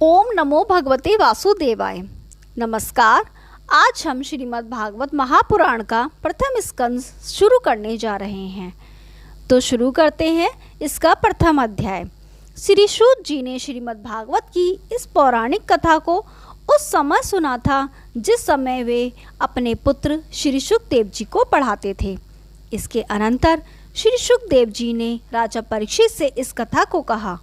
ओम नमो भगवते वासुदेवाय। नमस्कार। आज हम श्रीमद् भागवत महापुराण का प्रथम स्कंद शुरू करने जा रहे हैं। तो शुरू करते हैं इसका प्रथम अध्याय। श्री सूत जी ने श्रीमद् भागवत की इस पौराणिक कथा को उस समय सुना था जिस समय वे अपने पुत्र श्री सुखदेव जी को पढ़ाते थे। इसके अनंतर श्री सुखदेव जी ने राजा परीक्षित से इस कथा को कहा।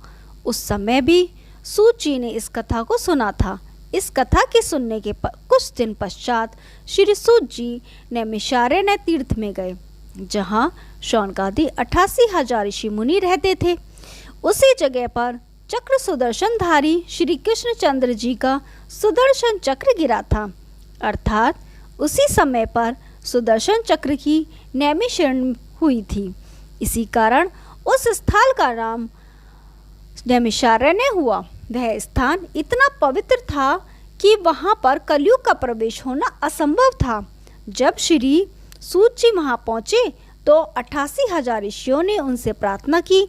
उस समय भी सूत जी ने इस कथा को सुना था। इस कथा के सुनने के कुछ दिन पश्चात श्री सूत जी नैमिषारण्य तीर्थ में गए, जहाँ शौनकादि 88,000 ऋषि मुनि रहते थे। उसी जगह पर चक्र सुदर्शनधारी श्री कृष्णचंद्र जी का सुदर्शन चक्र गिरा था, अर्थात उसी समय पर सुदर्शन चक्र की नैमिषारण्य हुई थी। इसी कारण उस स्थल का नाम नैमिषारण्य हुआ। वह स्थान इतना पवित्र था कि वहाँ पर कलयुग का प्रवेश होना असंभव था। जब श्री सूत जी वहाँ पहुँचे तो 88,000 ऋषियों ने उनसे प्रार्थना की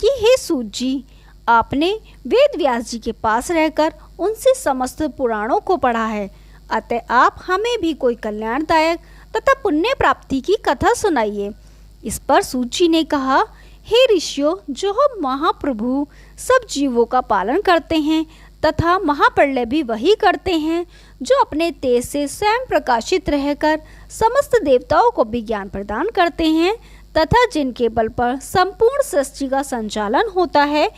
कि हे सूत जी, आपने वेद व्यास जी के पास रहकर उनसे समस्त पुराणों को पढ़ा है, अतः आप हमें भी कोई कल्याणदायक तथा पुण्य प्राप्ति की कथा सुनाइए। इस पर सूत जी ने कहा, हे ऋषियों, जो महाप्रभु सब जीवों का पालन करते हैं तथा महाप्रलय भी वही करते हैं, जो अपने तेज से स्वयं प्रकाशित रहकर समस्त देवताओं को भी ज्ञान प्रदान करते हैं तथा जिनके बल पर संपूर्ण सृष्टि का संचालन होता है,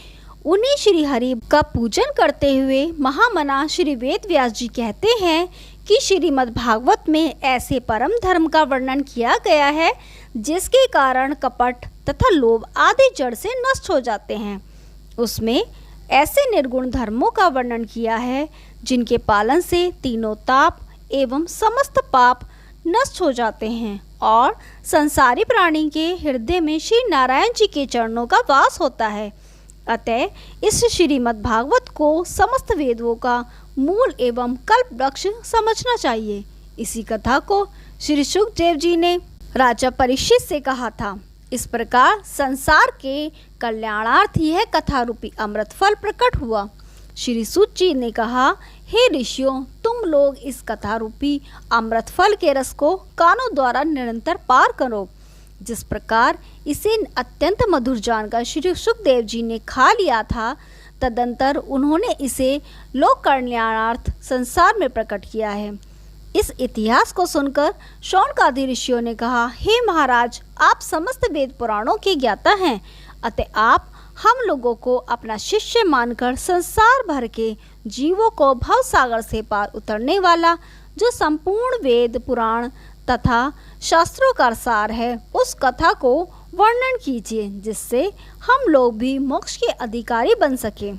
उन्हीं श्री हरि का पूजन करते हुए महामना श्री वेद व्यास जी कहते हैं कि श्रीमद् भागवत में ऐसे परम धर्म का वर्णन किया गया है जिसके कारण कपट तथा लोभ आदि जड़ से नष्ट हो जाते हैं। उसमें ऐसे निर्गुण धर्मों का वर्णन किया है जिनके पालन से तीनों ताप एवं समस्त पाप नष्ट हो जाते हैं और संसारी प्राणी के हृदय में श्री नारायण जी के चरणों का वास होता है। अतः इस श्रीमद् भागवत को समस्त वेदों का मूल एवं कल्प वृक्ष समझना चाहिए। इसी कथा को श्री सुखदेव जी ने राजा परीक्षित से कहा था। इस प्रकार संसार के कल्याणार्थ यह कथा रूपी अमृत फल प्रकट हुआ। श्री सूत जी ने कहा, हे ऋषियों, तुम लोग इस कथा रूपी अमृत फल के रस को कानों द्वारा निरंतर पार करो। जिस प्रकार इसे अत्यंत मधुर जानकर श्री सुखदेव जी ने खा लिया था, तदंतर उन्होंने इसे लोक कल्याणार्थ संसार में प्रकट किया है। इस इतिहास को सुनकर शौनकादि ऋषियों ने कहा, हे महाराज, आप समस्त वेद पुराणों के ज्ञाता हैं, अतः आप हम लोगों को अपना शिष्य मानकर संसार भर के जीवों को भव सागर से पार उतरने वाला जो संपूर्ण वेद पुराण तथा शास्त्रों का सार है, उस कथा को वर्णन कीजिए जिससे हम लोग भी मोक्ष के अधिकारी बन सके।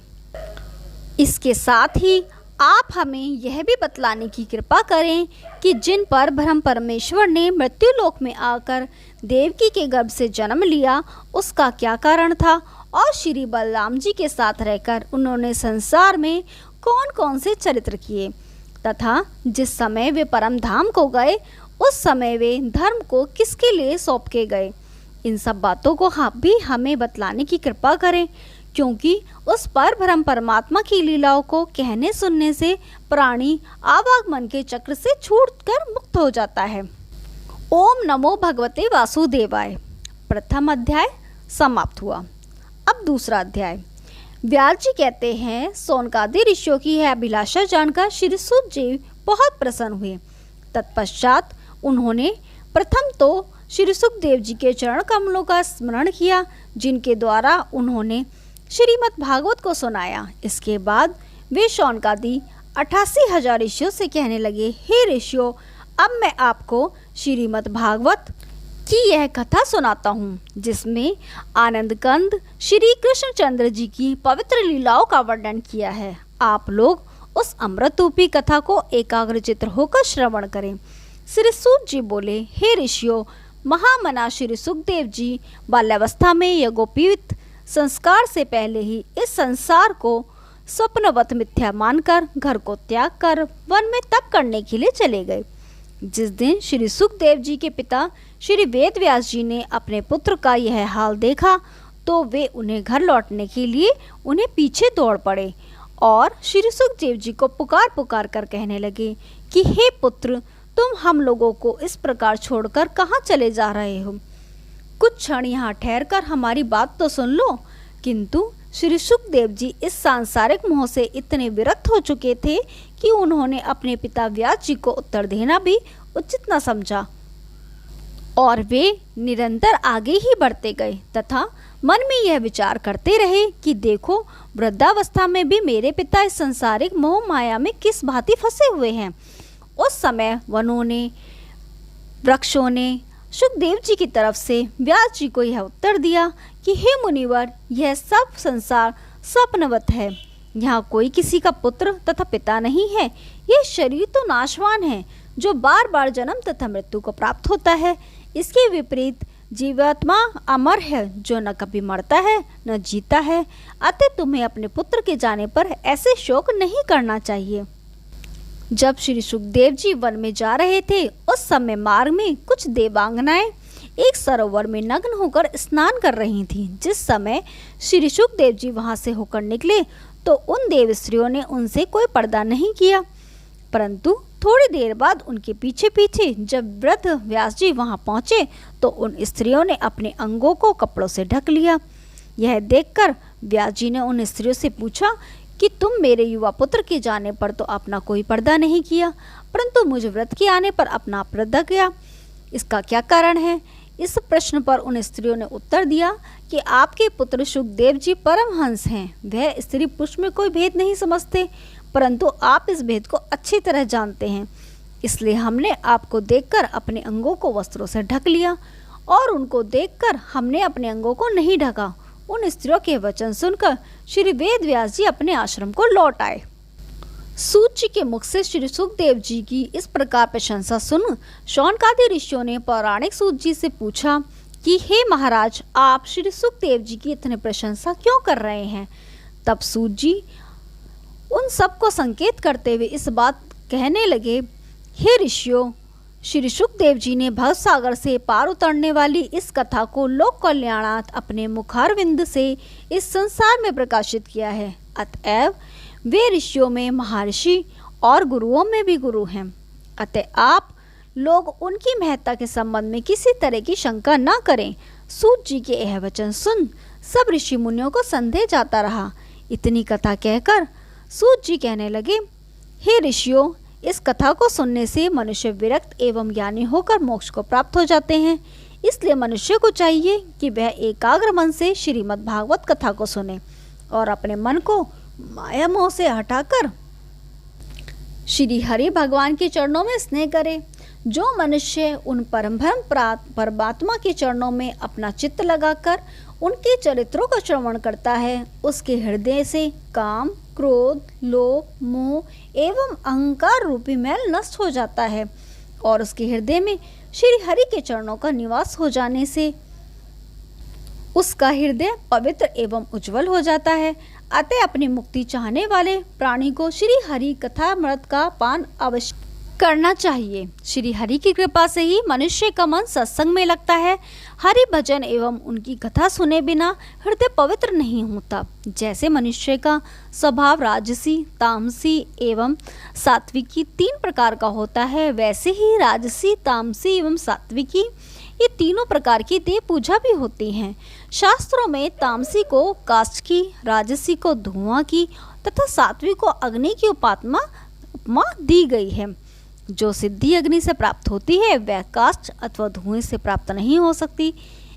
इसके साथ ही आप हमें यह भी बतलाने की कृपा करें कि जिन पर ब्रह्म परमेश्वर ने मृत्यु लोक में आकर देवकी के गर्भ से जन्म लिया, उसका क्या कारण था और श्री बलराम जी के साथ रहकर उन्होंने संसार में कौन कौन से चरित्र किए तथा जिस समय वे परम धाम को गए उस समय वे धर्म को किसके लिए सौंप के गए। इन सब बातों को भी हमें बतलाने की कृपा करें, क्योंकि उस पर ब्रह्म परमात्मा की लीलाओं को कहने सुनने से प्राणी आवागमन के चक्र से छूटकर मुक्त हो जाता है। ओम नमो भगवते वासुदेवाय। प्रथम अध्याय समाप्त हुआ। अब दूसरा अध्याय। व्यास जी कहते हैं, शौनकादि ऋषियों की यह अभिलाषा जानकर श्री सूत जी बहुत प्रसन्न हुए। तत्पश्चात उन्होंने प्रथम तो श्री सुखदेव जी के चरण कमलों का स्मरण किया, जिनके द्वारा उन्होंने श्रीमद् भागवत को सुनाया। इसके बाद वे शौनकादि 88,000 ऋषियों से कहने लगे, हे ऋषियों, अब मैं आपको श्रीमद् भागवत की यह कथा सुनाता हूँ, जिसमें आनंद कंद श्री कृष्णचंद्र जी की पवित्र लीलाओं का वर्णन किया है। आप लोग उस अमृत रूपी कथा को एकाग्रचित्त होकर श्रवण करें। श्री सूत जी बोले, हे ऋषियों, महामना श्री सुखदेव जी बाल्यावस्था में यज्ञोपवीत संस्कार से पहले ही इस संसार को स्वप्नवत मिथ्या मानकर घर को त्याग कर वन में तप करने के लिए चले गए। जिस दिन श्री सुखदेव जी के पिता श्री वेद व्यास जी ने अपने पुत्र का यह हाल देखा तो वे उन्हें घर लौटने के लिए उन्हें पीछे दौड़ पड़े और श्री सुखदेव जी को पुकार पुकार कर कहने लगे कि हे पुत्र, तुम हम लोगों को इस प्रकार छोड़कर कहाँ चले जा रहे हो? कुछ क्षण यहाँ ठहरकर हमारी बात तो सुन लो। किंतु श्री सुखदेव जी इस सांसारिक मोह से इतने विरक्त हो चुके थे कि उन्होंने अपने पिता व्यास जी को उत्तर देना भी उचित न समझा और वे निरंतर आगे ही बढ़ते गए तथा मन में यह विचार करते रहे कि देखो, वृद्धावस्था में भी मेरे पिता इस संसारिक मोह माया में किस भांति फंसे हुए हैं। उस समय वनों ने, वृक्षों ने सुखदेव जी की तरफ से व्यास जी को यह उत्तर दिया कि हे मुनिवर, यह सब संसार स्वप्नवत है। यहाँ कोई किसी का पुत्र तथा पिता नहीं है। यह शरीर तो नाशवान है, जो बार बार जन्म तथा मृत्यु को प्राप्त होता है। इसके विपरीत जीवात्मा अमर है, जो न कभी मरता है न जीता है। अतः तुम्हें अपने पुत्र के जाने पर ऐसे शोक नहीं करना चाहिए। जब श्री सुखदेव जी वन में जा रहे थे, उस समय मार्ग में कुछ देवांगनाएं एक सरोवर में नग्न होकर स्नान कर रही थीं। जिस समय श्री सुखदेव जी वहां से होकर निकले तो उन देव स्त्रियों ने उनसे कोई पर्दा नहीं किया, परंतु थोड़ी देर बाद उनके पीछे पीछे जब वृद्ध व्यास जी वहां पहुंचे तो उन स्त्रियों ने अपने अंगों को कपड़ों से ढक लिया। यह देखकर व्यास जी ने उन स्त्रियों से पूछा कि तुम मेरे युवा पुत्र के जाने पर तो अपना कोई पर्दा नहीं किया, परंतु मुझ व्रत के आने पर अपना पर्दा किया। इसका क्या कारण है? इस प्रश्न पर उन स्त्रियों ने उत्तर दिया कि आपके पुत्र सुखदेव जी परमहंस हैं। वह स्त्री पुरुष में कोई भेद नहीं समझते, परंतु आप इस भेद को अच्छी तरह जानते हैं। इसलिए हमने आपको देखकर अपने अंगों को वस्त्रों से ढक लिया और उनको देखकर हमने अपने अंगों को नहीं ढका। उन स्त्रियों के वचन सुनकर श्री वेद व्यास जी अपने आश्रम को लौट आए। सूत जी के मुख से श्री सुखदेव जी की इस प्रकार प्रशंसा सुन शौनकादि ऋषियों ने पौराणिक सूत जी से पूछा कि हे महाराज, आप श्री सुखदेव जी की इतनी प्रशंसा क्यों कर रहे हैं? तब सूत जी उन सबको संकेत करते हुए इस बात कहने लगे, हे ऋषियों, श्री सुखदेव जी ने भव सागर से पार उतरने वाली इस कथा को लोक कल्याणार्थ अपने मुखारविंद से इस संसार में प्रकाशित किया है। अतएव वे ऋषियों में महर्षि और गुरुओं में भी गुरु हैं। अतः आप लोग उनकी महत्ता के संबंध में किसी तरह की शंका न करें। सूत जी के यह वचन सुन सब ऋषि मुनियों को संदेह जाता रहा। इतनी कथा कहकर सूत जी कहने लगे, हे ऋषियों, इस कथा को सुनने से मनुष्य विरक्त एवं ज्ञानी होकर मोक्ष को प्राप्त हो जाते हैं। इसलिए मनुष्य को चाहिए कि वह एकाग्र मन से श्रीमद् भागवत कथा को सुने और अपने मन को माया मोह से हटाकर श्री हरि भगवान के चरणों में स्नेह करे। जो मनुष्य उन परमब्रह्म परमात्मा के चरणों में अपना चित्त लगाकर उनके चरित्रों का श्रवण करता है, उसके हृदय से काम, क्रोध, लोभ, मोह एवं अहंकार रूपी मैल नष्ट हो जाता है और उसके हृदय में श्री हरि के चरणों का निवास हो जाने से उसका हृदय पवित्र एवं उज्जवल हो जाता है। अतः अपनी मुक्ति चाहने वाले प्राणी को श्री हरि कथामृत का पान अवश्य करना चाहिए। श्री हरि की कृपा से ही मनुष्य का मन सत्संग में लगता है। हरि भजन एवं उनकी कथा सुने बिना हृदय पवित्र नहीं होता। जैसे मनुष्य का स्वभाव राजसी, तामसी एवं सात्विकी 3 प्रकार का होता है, वैसे ही राजसी, तामसी एवं सात्विकी ये तीनों प्रकार की देव पूजा भी होती हैं। शास्त्रों में तामसी को काष्ठ की, राजसी को धुआं की तथा सात्विक को अग्नि की उपमा दी गई है। जो सिद्धि अग्नि से प्राप्त होती है वह काष्ठ अथवा धुएं से प्राप्त नहीं हो सकती।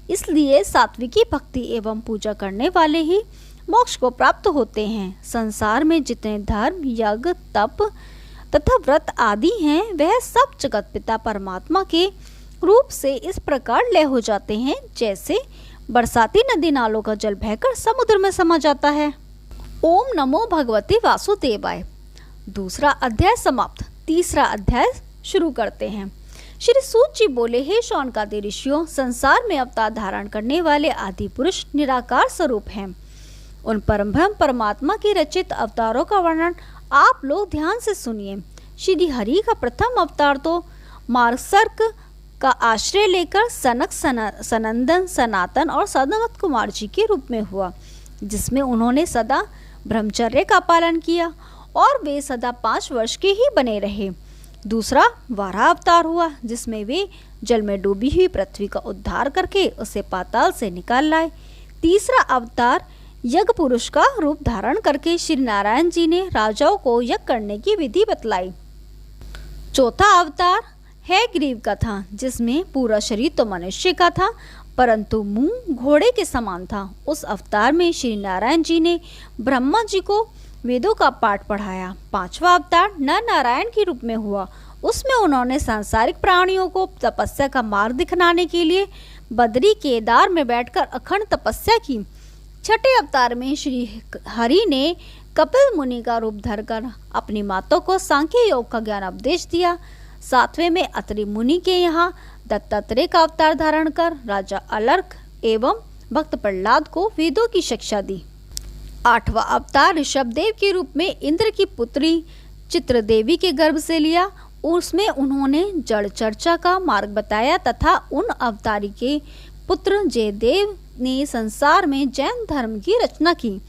इसलिए सात्विकी भक्ति एवं पूजा करने वाले ही मोक्ष को प्राप्त होते हैं। संसार में जितने धर्म, यज्ञ, तप तथा व्रत आदि हैं वह सब जगत पिता परमात्मा के रूप से इस प्रकार लय हो जाते हैं जैसे बरसाती नदी नालों का जल बहकर समुद्र में समा जाता है। ओम नमो भगवते वासुदेवाय। 2 अध्याय समाप्त। 3 अध्याय शुरू करते हैं। श्री सूत जी बोले, हे शौनकादि ऋषियों, संसार में अवतार धारण करने वाले आदि पुरुष निराकार स्वरूप हैं। उन परमब्रह्म परमात्मा के रचित अवतारों का वर्णन आप लोग ध्यान से सुनिए। श्री हरि का प्रथम अवतार तो मार्गसर्क का आश्रय लेकर सनक, सनंदन, सनातन और सदानंद कुमार जी के रूप में हुआ, जिसमें उन्होंने सदा ब्रह्मचर्य का पालन किया और वे सदा 5 वर्ष के ही बने रहे। दूसरा वाराह अवतार हुआ, जिसमें वे जल में डूबी हुई पृथ्वी का उद्धार करके उसे पाताल से निकाल लाए। तीसरा अवतार यज्ञ पुरुष का रूप धारण करके श्री नारायण जी ने राजाओं को यज्ञ करने की विधि बतलाई। चौथा अवतार है ग्रीव का था, जिसमें पूरा शरीर तो मनुष्य का था परंतु मुंह घोड़े के समान था। उस अवतार में श्री नारायण जी ने ब्रह्मा जी को वेदों का पाठ पढ़ाया। पांचवा अवतार नर नारायण के रूप में हुआ। उसमें उन्होंने सांसारिक प्राणियों को तपस्या का मार्ग दिखलाने के लिए बद्री केदार में बैठकर अखंड तपस्या की। छठे अवतार में श्री हरि ने कपिल मुनि का रूप धरकर अपनी मातों को सांख्य योग का ज्ञान उपदेश दिया। सातवें में अत्रि मुनि के यहाँ दत्तात्रेय का अवतार धारण कर राजा अलर्क एवं भक्त प्रहलाद को वेदों की शिक्षा दी। आठवां अवतार ऋषभदेव के रूप में इंद्र की पुत्री चित्रदेवी के गर्भ से लिया। उसमें उन्होंने जड़ चर्चा का मार्ग बताया तथा उन अवतारी के पुत्र जयदेव ने संसार में जैन धर्म की रचना की।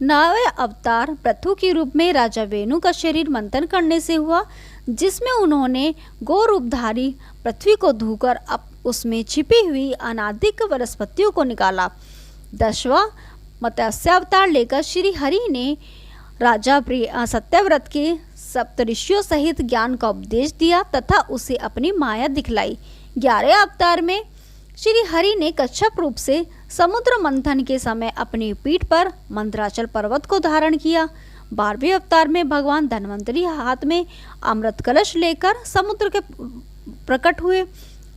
नौवें अवतार पृथु के रूप में राजा वेणु का शरीर मंथन करने से हुआ, जिसमें उन्होंने गो रूपधारी पृथ्वी को धोकर उसमें छिपी हुई अनादिक वनस्पतियों को निकाला। 10वां मत्स्यावतार लेकर श्री हरि ने राजा सत्यव्रत के सप्तऋषियों सहित ज्ञान का उपदेश दिया तथा उसे अपनी माया दिखलाई। 11वें अवतार में श्री हरि ने कच्छप रूप से समुद्र मंथन के समय अपनी पीठ पर मंदराचल पर्वत को धारण किया। 12वें अवतार में भगवान धन्वंतरी हाथ में अमृत कलश लेकर समुद्र के प्रकट हुए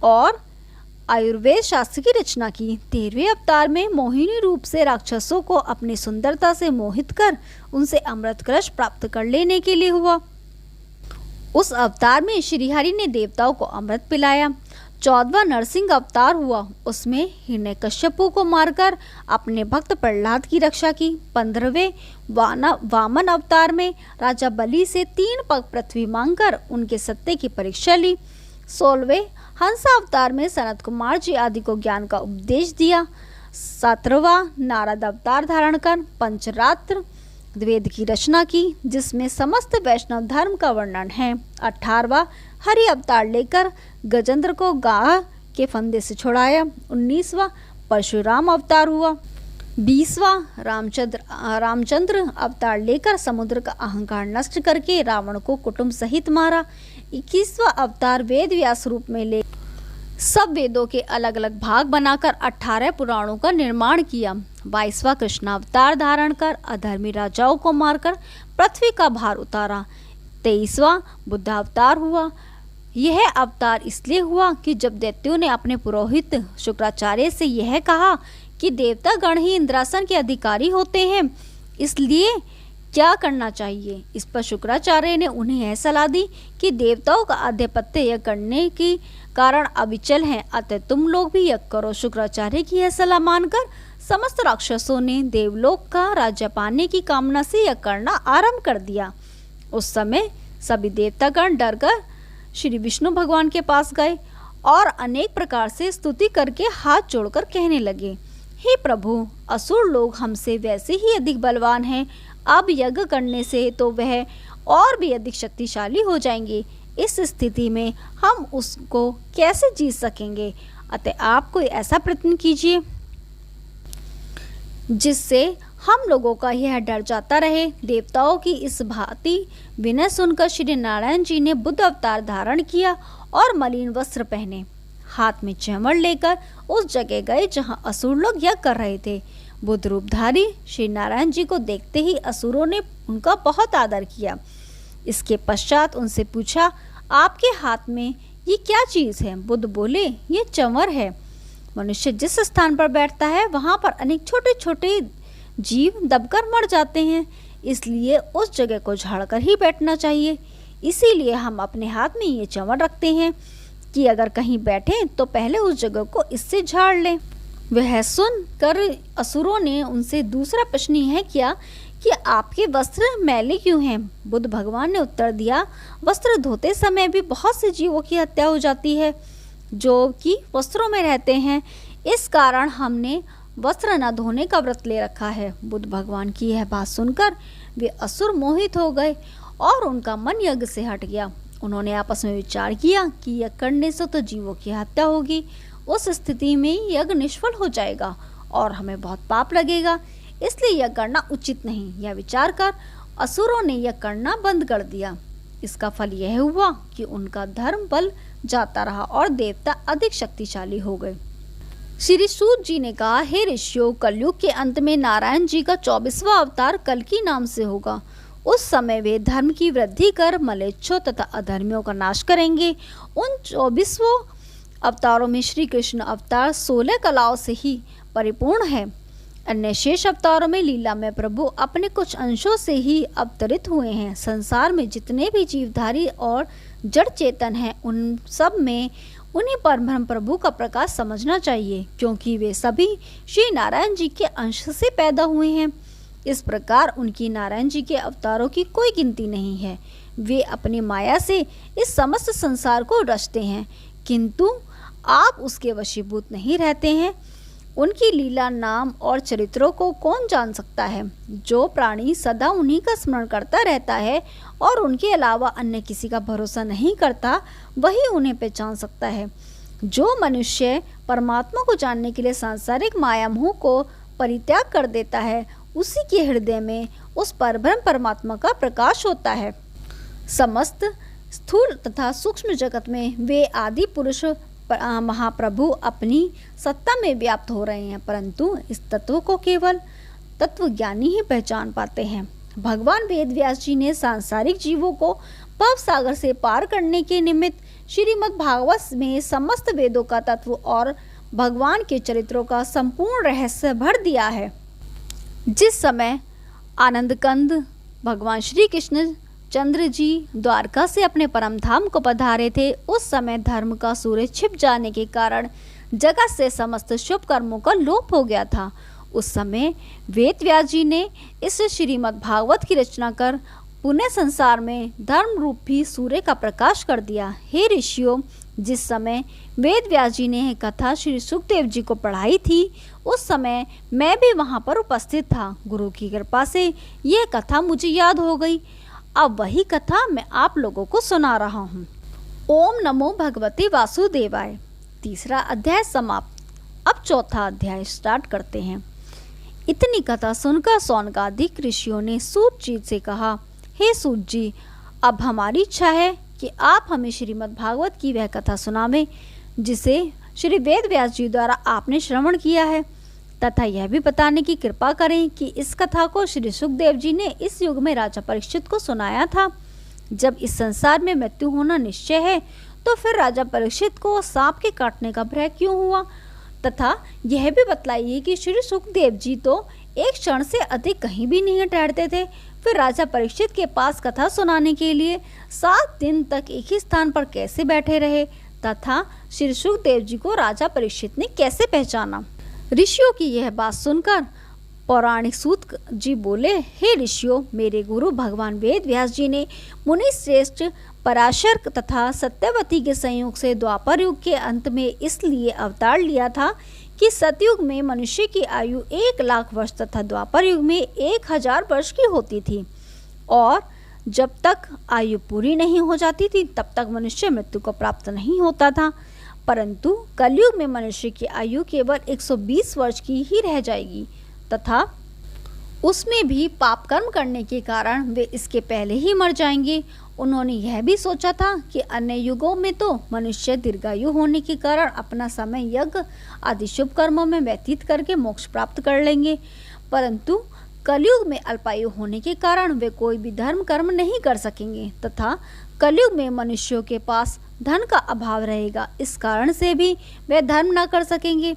और आयुर्वेद शास्त्र की रचना की। 13वें अवतार में मोहिनी रूप से राक्षसों को अपनी सुंदरता से मोहित कर उनसे अमृत कलश प्राप्त कर लेने के लिए हुआ। उस अवतार में श्री हरि ने देवताओं को अमृत पिलाया। 14वां नरसिंह अवतार हुआ। उसमें हिरण्यकश्यपु को मारकर अपने भक्त प्रहलाद की रक्षा की। 15वें वामन अवतार में राजा बलि से 3 पग पृथ्वी मांगकर उनके सत्य की परीक्षा ली। 16वें हंस अवतार में सनत कुमार जी आदि को ज्ञान का उपदेश दिया। 17वां नारद अवतार धारण कर पंचरात्र वेद की रचना की, जिसमें समस्त वैष्णव धर्म का वर्णन है। 18वां हरि अवतार लेकर गजेंद्र को गाह के फंदे से छुड़ाया। 19वां परशुराम अवतार हुआ। 20वां रामचंद्र अवतार लेकर समुद्र का अहंकार नष्ट करके रावण को कुटुंब सहित मारा। 21वां अवतार वेद व्यास रूप में ले सब वेदों के अलग अलग भाग बनाकर 18 पुराणों का निर्माण किया। 22वां कृष्ण अवतार धारण कर अधर्मी राजाओं को मारकर पृथ्वी का भार उतारा। 23वां बुद्ध अवतार हुआ। यह अवतार इसलिए हुआ कि जब दैत्यों ने अपने पुरोहित शुक्राचार्य से यह कहा कि देवता गण ही इंद्रासन के अधिकारी होते हैं, इसलिए क्या करना चाहिए। इस पर शुक्राचार्य ने उन्हें यह सलाह दी कि देवताओं का आधिपत्य यज्ञ करने के कारण अविचल हैं, अतः तुम लोग भी यज्ञ करो। शुक्राचार्य की यह सलाह मानकर समस्त राक्षसों ने देवलोक का राज्य पाने की कामना से यज्ञ करना आरंभ कर दिया। उस समय सभी देवतागण डरकर श्री विष्णु भगवान के पास गए और अनेक प्रकार से स्तुति करके हाथ जोड़कर कहने लगे, हे प्रभु, असुर लोग हमसे वैसे ही अधिक बलवान हैं। अब यज्ञ करने से तो वह और भी अधिक शक्तिशाली हो जाएंगे। इस स्थिति में हम उसको कैसे जीत सकेंगे। अतः आप कोई ऐसा प्रयत्न कीजिए जिससे हम लोगों का यह डर जाता रहे। देवताओं की इस भांति विनय सुनकर श्री नारायण जी ने बुद्ध अवतार धारण किया और मलिन वस्त्र पहने, हाथ में चमड़ लेकर उस जगह गए जहां असुर लोग यज्ञ कर रहे थे। बुद्ध रूपधारी श्री नारायण जी को देखते ही असुरों ने उनका बहुत आदर किया। इसके पश्चात उनसे पूछा, आपके हाथ में ये क्या चीज़ है। बुद्ध बोले, ये चंवर है। मनुष्य जिस स्थान पर बैठता है वहाँ पर अनेक छोटे छोटे जीव दबकर मर जाते हैं, इसलिए उस जगह को झाड़कर ही बैठना चाहिए। इसीलिए हम अपने हाथ में ये चंवर रखते हैं कि अगर कहीं बैठें तो पहले उस जगह को इससे झाड़ लें। वह सुनकर असुरों ने उनसे दूसरा प्रश्न यह किया कि आपके वस्त्र मैले क्यों हैं। बुद्ध भगवान ने उत्तर दिया, वस्त्र धोते समय भी बहुत से जीवों की हत्या हो जाती है जो कि वस्त्रों में रहते हैं। इस कारण हमने वस्त्र न धोने का व्रत ले रखा है। बुद्ध भगवान की यह बात सुनकर वे असुर मोहित हो गए और उनका मन यज्ञ से हट गया। उन्होंने आपस में विचार किया कि यज्ञ करने से तो जीवों की हत्या होगी, उस स्थिति में यज्ञ निष्फल हो जाएगा और हमें बहुत पाप लगेगा, इसलिए यज्ञ करना उचित नहीं। यह विचार कर असुरों ने यज्ञ करना बंद कर दिया। इसका फल यह हुआ कि उनका धर्म बल जाता रहा और देवता अधिक शक्तिशाली हो गए। श्री सूत जी ने कहा, हे ऋषियों, कलयुग के अंत में नारायण जी का 24वां अवतार कल्कि नाम से होगा। उस समय वे धर्म की वृद्धि कर मलेच्छों तथा अधर्मियों का नाश करेंगे। उन 24 अवतारों में श्री कृष्ण अवतार 16 कलाओं से ही परिपूर्ण है। अन्य शेष अवतारों में लीला में प्रभु अपने कुछ अंशों से ही अवतरित हुए हैं। संसार में जितने भी जीवधारी और जड़ चेतन हैं, उन सब में उन्हीं परब्रह्म प्रभु का प्रकाश समझना चाहिए, क्योंकि वे सभी श्री नारायण जी के अंश से पैदा हुए हैं। इस प्रकार उनकी नारायण जी के अवतारों की कोई गिनती नहीं है। वे अपनी माया से इस समस्त संसार को रचते हैं, किंतु आप उसके वशीभूत नहीं रहते हैं। उनकी लीला, नाम और चरित्रों को कौन जान सकता है? जो प्राणी सदा उन्हीं का स्मरण करता रहता है और उनके अलावा अन्य किसी का भरोसा नहीं करता, वही उन्हें पहचान सकता है। जो मनुष्य परमात्मा को जानने के लिए सांसारिक माया मोह को परित्याग कर देता है, उसी के हृदय में उस परब्रह्म परमात्मा का प्रकाश होता है। समस्त स्थूल तथा सूक्ष्म जगत में वे आदि पुरुष महाप्रभु अपनी सत्ता में व्याप्त हो रहे हैं, परंतु इस तत्व को केवल तत्वज्ञानी ही पहचान पाते हैं। भगवान वेदव्यास जी ने सांसारिक जीवों को भव सागर से पार करने के निमित्त श्रीमद् भागवत में समस्त वेदों का तत्व और भगवान के चरित्रों का संपूर्ण रहस्य भर दिया है। जिस समय आनंद कंद भगवान श्री कृष्ण चंद्र जी द्वारका से अपने परम धाम को पधारे थे, उस समय धर्म का सूर्य छिप जाने के कारण जगत से समस्त शुभ कर्मों का लोप हो गया था। उस समय वेद व्यास जी ने इस श्रीमद् भागवत की रचना कर पुण्य संसार में धर्म रूपी सूर्य का प्रकाश कर दिया। हे ऋषियों, जिस समय वेद व्यास जी ने यह कथा श्री सुखदेव जी को पढ़ाई थी, उस समय मैं भी वहाँ पर उपस्थित था। गुरु की कृपा से यह कथा मुझे याद हो गई। अब वही कथा मैं आप लोगों को सुना रहा हूँ। ओम नमो भगवते वासुदेवाय। 3रा अध्याय समाप्त। अब 4था अध्याय स्टार्ट करते हैं। इतनी कथा सुनकर सौनकादिक ऋषियों ने सूत जी से कहा, हे सूत जी, अब हमारी इच्छा है कि आप हमें श्रीमद् भागवत की वह कथा सुनावें जिसे श्री वेद व्यास जी द्वारा आपने श्रवण किया है, तथा यह भी बताने की कृपा करें कि इस कथा को श्री सुखदेव जी ने इस युग में राजा परीक्षित को सुनाया था। जब इस संसार में मृत्यु होना निश्चय है, तो फिर राजा परीक्षित को सांप के काटने का भय क्यों हुआ? तथा यह भी बतलाइए कि श्री सुखदेव जी तो एक क्षण से अधिक कहीं भी नहीं ठहरते थे, फिर राजा परीक्षित के पास कथा सुनाने के लिए 7 दिन तक एक ही स्थान पर कैसे बैठे रहे, तथा श्री सुखदेव जी को राजा परीक्षित ने कैसे पहचाना? ऋषियों की यह बात सुनकर पौराणिक सूत जी बोले, हे ऋषियों, मेरे गुरु भगवान वेद व्यास जी ने मुनि श्रेष्ठ पराशर तथा सत्यवती के संयोग से द्वापर युग के अंत में इसलिए अवतार लिया था कि सतयुग में मनुष्य की आयु 1,00,000 वर्ष तथा द्वापर युग में 1,000 वर्ष की होती थी, और जब तक आयु पूरी नहीं हो जाती थी तब तक मनुष्य मृत्यु को प्राप्त नहीं होता था। परंतु कलयुग में मनुष्य की आयु केवल 120 वर्ष की ही रह जाएगी, तथा उसमें भी पाप कर्म करने के कारण वे इसके पहले ही मर जाएंगे। उन्होंने यह भी सोचा था कि अन्य युगों में तो मनुष्य दीर्घायु होने के कारण अपना समय यज्ञ आदि शुभ कर्मों में व्यतीत करके मोक्ष प्राप्त कर लेंगे, परंतु कलयुग में अल्पायु होने के कारण वे कोई भी धर्म कर्म नहीं कर सकेंगे, तथा कलयुग में मनुष्यों के पास धन का अभाव रहेगा। इस कारण से भी वे धर्म न कर सकेंगे।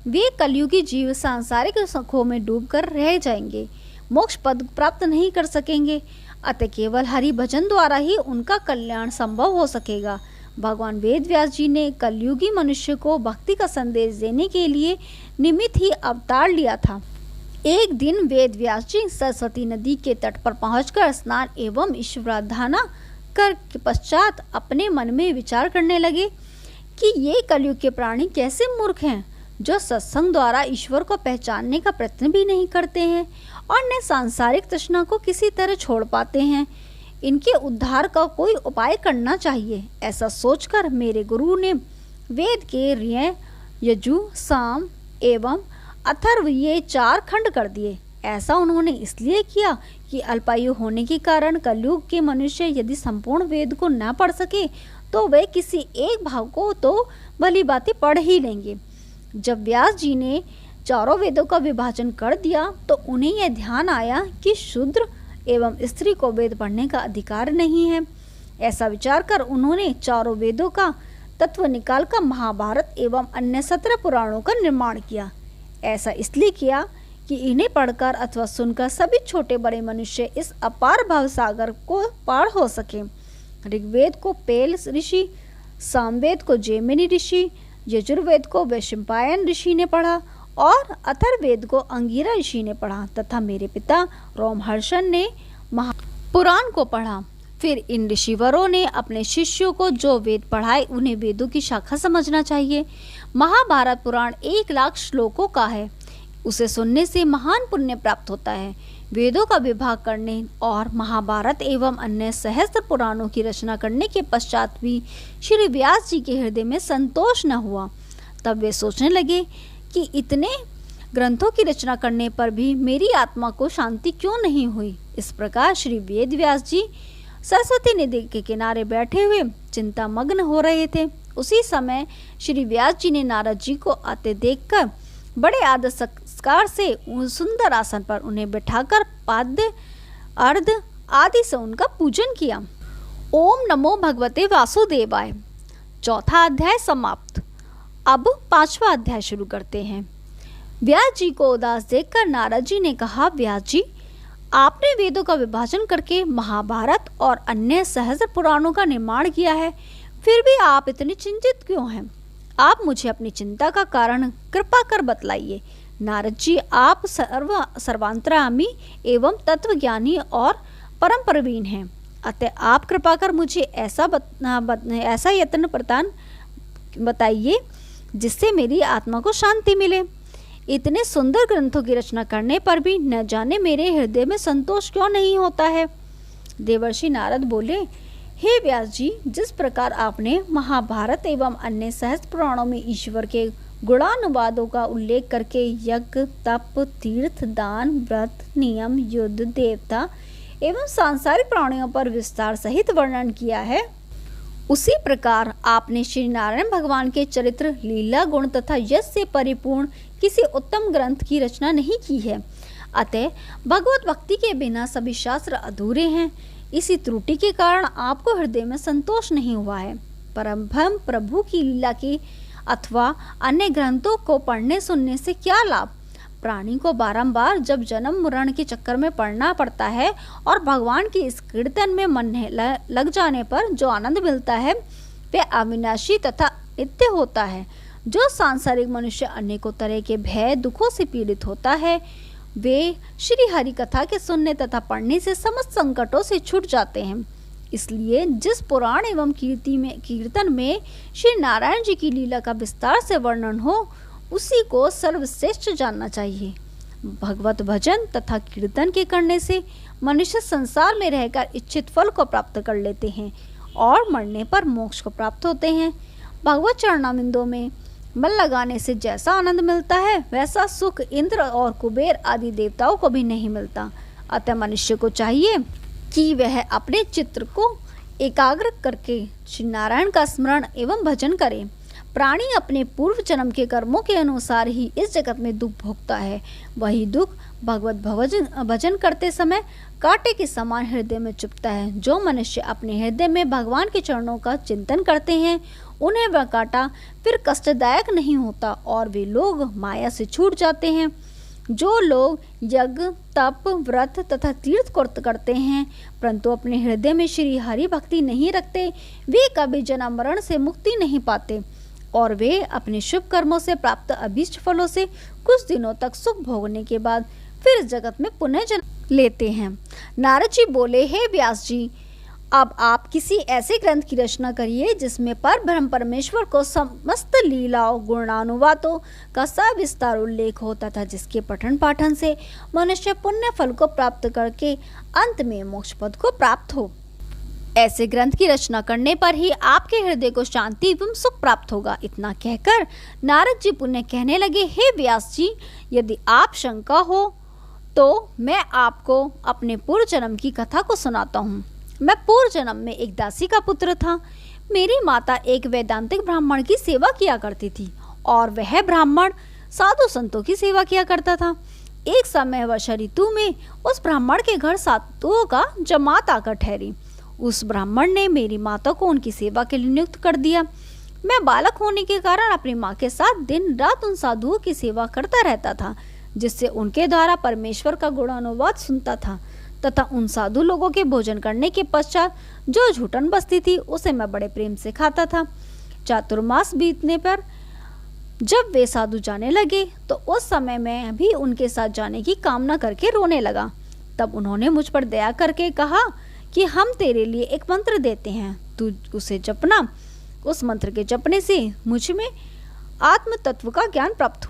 वे कलयुगी जीव सांसारिक सुखों में डूबकर रह जाएंगे, मोक्ष पद प्राप्त नहीं कर सकेंगे, अतः केवल हरि भजन द्वारा ही उनका कल्याण संभव हो सकेगा। भगवान वेद व्यास जी ने कलयुगी मनुष्य को भक्ति का संदेश देने के लिए निमित्त ही अवतार लिया था। एक दिन वेद व्यास जी सरस्वती नदी के तट पर पहुंचकर स्नान एवं ईश्वराराधना कर के पश्चात अपने मन में विचार करने लगे कि ये कलयुग के प्राणी कैसे मूर्ख हैं जो सत्संग द्वारा ईश्वर को पहचानने का प्रयत्न भी नहीं करते हैं और न सांसारिक तृष्णा को किसी तरह छोड़ पाते हैं। इनके उद्धार का कोई उपाय करना चाहिए। ऐसा सोचकर मेरे गुरु ने वेद के ऋण, यजु, साम एवं अथर्व ये 4 खंड कर दिए। ऐसा उन्होंने इसलिए किया कि अल्पायु होने के कारण कलयुग के मनुष्य यदि संपूर्ण वेद को न पढ़ सके तो वे किसी एक भाग को तो भली बातें पढ़ ही लेंगे। जब व्यास जी ने चारों वेदों का विभाजन कर दिया तो उन्हें यह ध्यान आया कि शूद्र एवं स्त्री को वेद पढ़ने का अधिकार नहीं है। ऐसा विचार कर उन्होंने चारों वेदों का तत्व निकालकर महाभारत एवं अन्य 17 पुराणों का निर्माण किया। ऐसा इसलिए किया कि इन्हें पढ़कर अथवा सुनकर सभी छोटे बड़े मनुष्य इस अपार भवसागर को पार हो सके। ऋग्वेद को पेल ऋषि, सामवेद को जैमिनी ऋषि, यजुर्वेद को वैशंपायन ऋषि ने पढ़ा और अथर्ववेद को अंगिरा ऋषि ने पढ़ा तथा मेरे पिता रोमहर्षण ने महापुराण को पढ़ा। फिर इन ऋषिवरों ने अपने शिष्यों को जो वेद पढ़ाए उन्हें वेदों की शाखा समझना चाहिए। महाभारत पुराण 1,00,000 श्लोकों का है। उसे सुनने से महान पुण्य प्राप्त होता है। वेदों का विभाग करने और महाभारत एवं अन्य सहस्त्र पुराणों की रचना करने के पश्चात भी श्री व्यास जी के हृदय में संतोष न हुआ। तब वे सोचने लगे कि इतने ग्रंथों की रचना करने पर भी मेरी आत्मा को शांति क्यों नहीं हुई। इस प्रकार श्री वेद व्यास जी सरस्वती नदी के किनारे बैठे हुए चिंता मग्न हो रहे थे। उसी समय श्री व्यास जी ने नारद जी को आते देखकर बड़े आदर सत्कार से सुंदर आसन पर उन्हें बिठाकर पाद्य, अर्ध आदि से उनका पूजन किया। ओम नमो भगवते वासुदेवाय। 4था अध्याय समाप्त। अब 5वां अध्याय शुरू करते हैं। व्यास जी को उदास देखकर नारद जी ने कहा, व्यास जी, आपने वेदों का विभाजन करके महाभारत और अन्य सहस्त्र पुराणों का निर्माण किया है, फिर भी आप इतने चिंतित क्यों हैं? आप मुझे अपनी चिंता का कारण कृपा कर बतलाइए। नारद जी, आप सर्वांतरामी एवं तत्वज्ञानी और परम प्रवीण हैं, अतः आप कृपा कर मुझे ऐसा यत्न प्रदान बताइए जिससे मेरी आत्मा को शांति मिले। इतने सुंदर ग्रंथों की रचना करने पर भी न जाने मेरे हृदय में संतोष क्यों नहीं होता है। देवर्षि नारद बोले, हे व्यास जी, जिस प्रकार आपने महाभारत एवं अन्य सहस्त्र पुराणों में ईश्वर के गुणानुवादों का उल्लेख करके यज्ञ, तप, तीर्थ, दान, व्रत, नियम, युद्ध, देवता एवं सांसारिक प्राणियों पर विस्तार सहित वर्णन किया है, उसी प्रकार आपने श्री नारायण भगवान के चरित्र, लीला, गुण तथा यश से परिपूर्ण किसी उत्तम ग्रंथ की रचना नहीं की है। अतः भगवत भक्ति के बिना सभी शास्त्र अधूरे हैं। इसी त्रुटि के कारण आपको हृदय में संतोष नहीं हुआ है। परम प्रभु की लीला की अथवा अन्य ग्रंथों को पढ़ने सुनने से क्या लाभ? प्राणी को बारंबार जब जन्म मरण के चक्कर में पड़ना पड़ता है और भगवान की इस कीर्तन में मन लग जाने पर जो आनंद मिलता है वह अविनाशी तथा नित्य होता है। जो सांसारिक मनुष्य अनेकों तरह के भय दुखों से पीड़ित होता है, वे श्री हरि कथा के सुनने तथा पढ़ने से समस्त संकटों से छूट जाते हैं। इसलिए जिस पुराण एवं कीर्तन में श्री नारायण जी की लीला का विस्तार से वर्णन हो, उसी को सर्वश्रेष्ठ जानना चाहिए। भगवत भजन तथा कीर्तन के करने से मनुष्य संसार में रहकर इच्छित फल को प्राप्त कर लेते हैं और मरने पर मोक्ष को प्राप्त होते हैं। भगवत चरणामिंदों में मन लगाने से जैसा आनंद मिलता है, वैसा सुख इंद्र और कुबेर आदि देवताओं को भी नहीं मिलता। अतः मनुष्य को चाहिए कि वह अपने चित्त को एकाग्र करके श्री नारायण का स्मरण एवं भजन करे। प्राणी अपने पूर्व जन्म के कर्मों के अनुसार ही इस जगत में दुख भोगता है। वही दुख भगवत भजन करते समय कांटे के समान हृदय में चुभता है। जो मनुष्य अपने हृदय में भगवान के चरणों का चिंतन करते हैं, उन्हें वह कांटा फिर कष्टदायक नहीं होता और वे लोग माया से छूट जाते हैं। जो लोग यज्ञ, तप, व्रत तथा तीर्थ करते हैं परंतु अपने हृदय में श्री हरि भक्ति नहीं रखते, वे कभी जन्म मरण से मुक्ति नहीं पाते और वे अपने शुभ कर्मों से प्राप्त अभीष्ट फलों से कुछ दिनों तक सुख भोगने के बाद फिर इस जगत में पुनः जन्म लेते हैं। नारद जी बोले, हे व्यास जी, अब आप किसी ऐसे ग्रंथ की रचना करिए जिसमें पर ब्रह्म परमेश्वर को समस्त लीलाओं गुणानुवादों का सविस्तार उल्लेख हो तथा जिसके पठन पाठन से मनुष्य पुण्य फल को प्राप्त करके अंत में मोक्ष पद को प्राप्त हो। ऐसे ग्रंथ की रचना करने पर ही आपके हृदय को शांति एवं सुख प्राप्त होगा। इतना कहकर नारद जी पुनः कहने लगे, हे व्यास जी, यदि आप शंका हो तो मैं आपको अपने पूर्व जन्म की कथा को सुनाता हूँ। मैं पूर्व जन्म में एक दासी का पुत्र था। मेरी माता एक वैदांतिक ब्राह्मण की सेवा किया करती थी और वह ब्राह्मण साधु संतों की सेवा किया करता था। एक समय वर्षा ऋतु में उस ब्राह्मण के घर साधुओं का जमात आकर ठहरी। उस ब्राह्मण ने मेरी माता को उनकी सेवा के लिए नियुक्त कर दिया। मैं बालक होने के कारण अपनी माँ के साथ दिन रात उन साधुओं की सेवा करता रहता था, जिससे उनके द्वारा परमेश्वर का गुणानुवाद सुनता था तथा उन साधु लोगों के भोजन करने के पश्चात जो झूठन बचती थी उसे मैं बड़े प्रेम से खाता था। चातुर्मास बीतने पर जब वे साधु जाने लगे तो उस समय मैं भी उनके साथ जाने की कामना करके रोने लगा। तब उन्होंने मुझ पर दया करके कहा कि हम तेरे लिए एक मंत्र देते हैं, तू उसे जपना। उस मंत्र के जपने से मुझ में आत्म तत्व का ज्ञान प्राप्त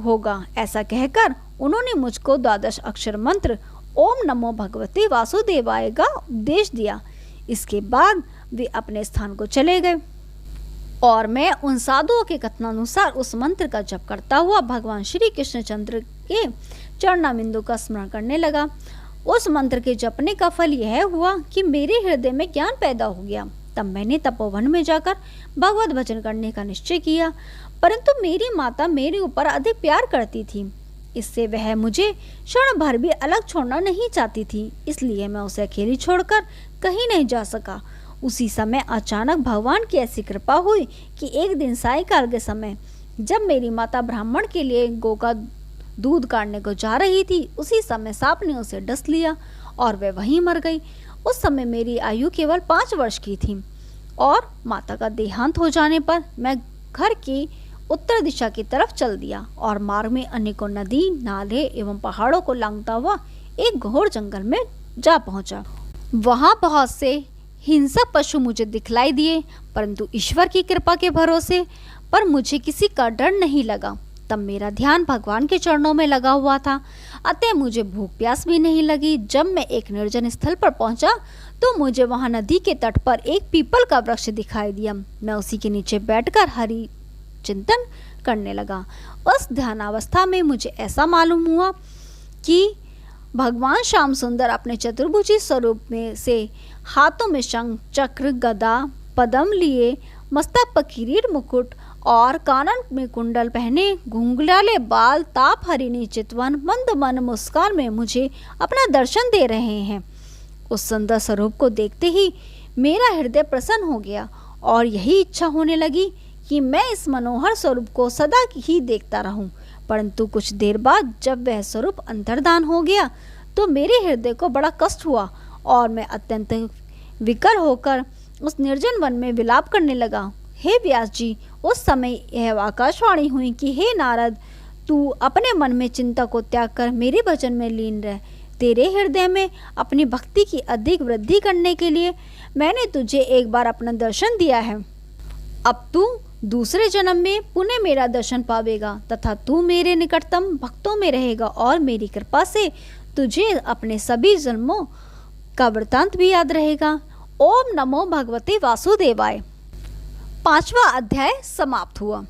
होगा। ऐसा कहकर उन्होंने मुझको 12 अक्षर मंत्र ओम नमो भगवते वासुदेवाय का उपदेश दिया। इसके बाद वे अपने स्थान को चले गए और मैं उन साधुओं के कथनानुसार उस मंत्र का जप करता हुआ भगवान श्री कृष्णचंद्र के चरणाबिंदु का स्मरण करने लगा। उस मंत्र के जपने का फल यह हुआ कि मेरे हृदय में ज्ञान पैदा हो गया। तब मैंने तपोवन में जाकर भगवत भजन करने का निश्चय किया, परंतु मेरी माता मेरे ऊपर अधिक प्यार करती थी, इससे वह मुझे क्षण भर भी अलग छोड़ना नहीं चाहती थी। इसलिए मैं उसे अकेली छोड़कर कहीं नहीं जा सका। उसी समय अचानक भगवान की ऐसी कृपा हुई कि एक दिन सायंकाल के समय जब मेरी माता ब्राह्मण के लिए गौ का दूध काटने को जा रही थी, उसी समय सांप ने उसे डस लिया और वह वहीं मर गई। उस समय मेरी आयु केवल 5 वर्ष की थी और माता का देहांत हो जाने पर मैं घर की उत्तर दिशा की तरफ चल दिया और मार्ग में अनेकों नदी, नाले एवं पहाड़ों को लांघता हुआ एक घोर जंगल में जा पहुंचा। वहां बहुत से हिंसक पशु मुझे दिखलाई दिए, परंतु ईश्वर की कृपा के भरोसे पर मुझे किसी का डर नहीं लगा। तब मेरा ध्यान भगवान के चरणों में लगा हुआ था, अतः मुझे भूख प्यास भी नहीं लगी। जब मैं एक निर्जन स्थल पर पहुंचा तो मुझे वहां नदी के तट पर एक पीपल का वृक्ष दिखाई दिया। मैं उसी के नीचे बैठकर हरि चिंतन करने लगा। उस ध्यानावस्था में मुझे ऐसा मालूम हुआ कि भगवान श्याम सुंदर अपने चतुर्भुजी स्वरूप में से हाथों में शंख, चक्र, गदा, पद्म लिए, मस्तक पर किरीट मुकुट और कानन में कुंडल पहने, घुंघराले बाल, ताप हरिणी चितवन, मंद मन मुस्कान में मुझे अपना दर्शन दे रहे हैं। उस सुंदर स्वरूप को देखते ही मेरा हृदय प्रसन्न हो गया और यही इच्छा होने लगी कि मैं इस मनोहर स्वरूप को सदा ही देखता रहूं। परंतु कुछ देर बाद जब वह स्वरूप अंतर्धान हो गया तो मेरे हृदय को बड़ा कष्ट हुआ और मैं अत्यंत विकल होकर उस निर्जन वन में विलाप करने लगा। हे व्यास जी, उस समय यह आकाशवाणी हुई कि हे नारद, तू अपने मन में चिंता को त्याग कर मेरे भजन में लीन रह। तेरे हृदय में अपनी भक्ति की अधिक वृद्धि करने के लिए मैंने तुझे एक बार अपना दर्शन दिया है। अब तू दूसरे जन्म में पुनः मेरा दर्शन पावेगा तथा तू मेरे निकटतम भक्तों में रहेगा और मेरी कृपा से तुझे अपने सभी जन्मों का वृतांत भी याद रहेगा। ओम नमो भगवते वासुदेवाय। 5वां अध्याय समाप्त हुआ।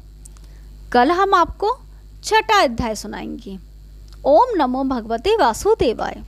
कल हम आपको 6ठा अध्याय सुनाएंगे। ओम नमो भगवते वासुदेवाय।